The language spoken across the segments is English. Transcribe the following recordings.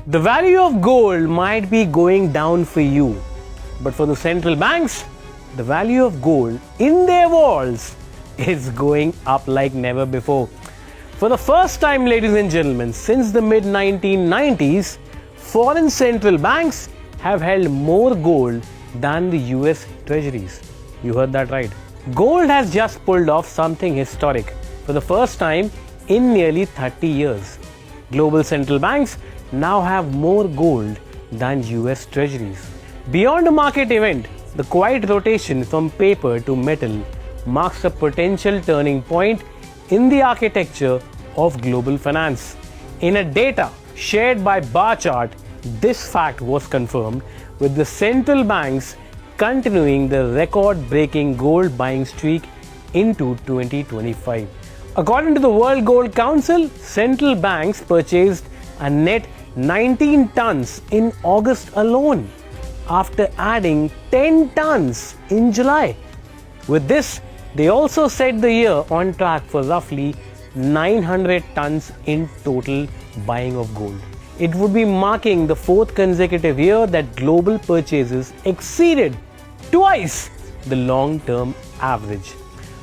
The value of gold might be going down for you, but for the central banks, the value of gold in their walls is going up like never before. For the first time, ladies and gentlemen, since the mid-1990s, foreign central banks have held more gold than the US treasuries. You heard that right. Gold has just pulled off something historic for the first time in nearly 30 years. Global central banks now have more gold than US treasuries. Beyond a market event, the quiet rotation from paper to metal marks a potential turning point in the architecture of global finance. In a data shared by bar chart, this fact was confirmed, with the central banks continuing the record-breaking gold buying streak into 2025. According to the World Gold Council, central banks purchased a net 19 tons in August alone, after adding 10 tons in July. With this, they also set the year on track for roughly 900 tons in total buying of gold. It would be marking the fourth consecutive year that global purchases exceeded twice the long-term average.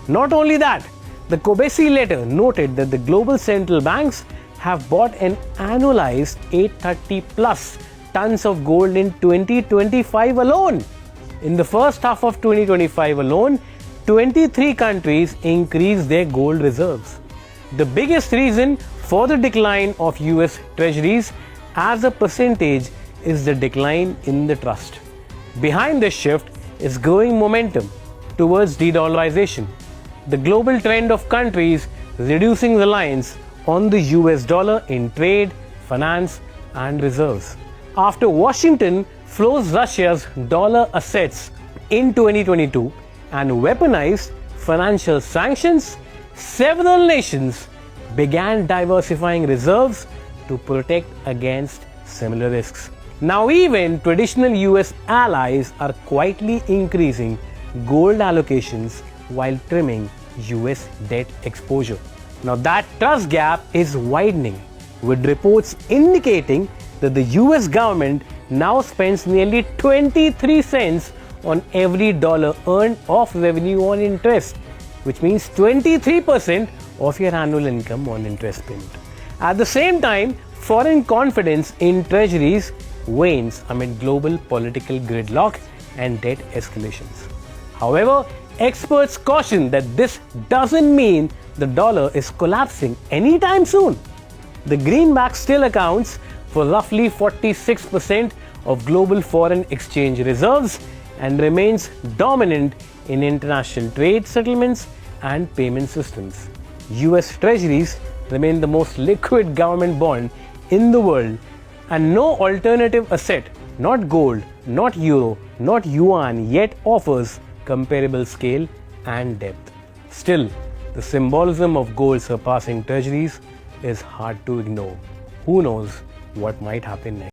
Not only that, the Kobesi letter noted that the global central banks have bought an annualized 830 plus tons of gold in 2025 alone. In the first half of 2025 alone, 23 countries increased their gold reserves. The biggest reason for the decline of US treasuries as a percentage is the decline in the trust. Behind this shift is growing momentum towards de-dollarization, the global trend of countries reducing reliance on the US dollar in trade, finance, and reserves. After Washington froze Russia's dollar assets in 2022 and weaponized financial sanctions, several nations began diversifying reserves to protect against similar risks. Now even traditional US allies are quietly increasing gold allocations while trimming US debt exposure. Now that trust gap is widening, with reports indicating that the US government now spends nearly 23 cents on every dollar earned of revenue on interest, which means 23% of your annual income on interest payment. At the same time, foreign confidence in treasuries wanes amid global political gridlock and debt escalations. However, experts caution that this doesn't mean the dollar is collapsing anytime soon. The greenback still accounts for roughly 46% of global foreign exchange reserves and remains dominant in international trade settlements and payment systems. US treasuries remain the most liquid government bond in the world, and no alternative asset, not gold, not euro, not yuan, yet offers comparable scale and depth. Still, the symbolism of gold surpassing treasuries is hard to ignore. Who knows what might happen next?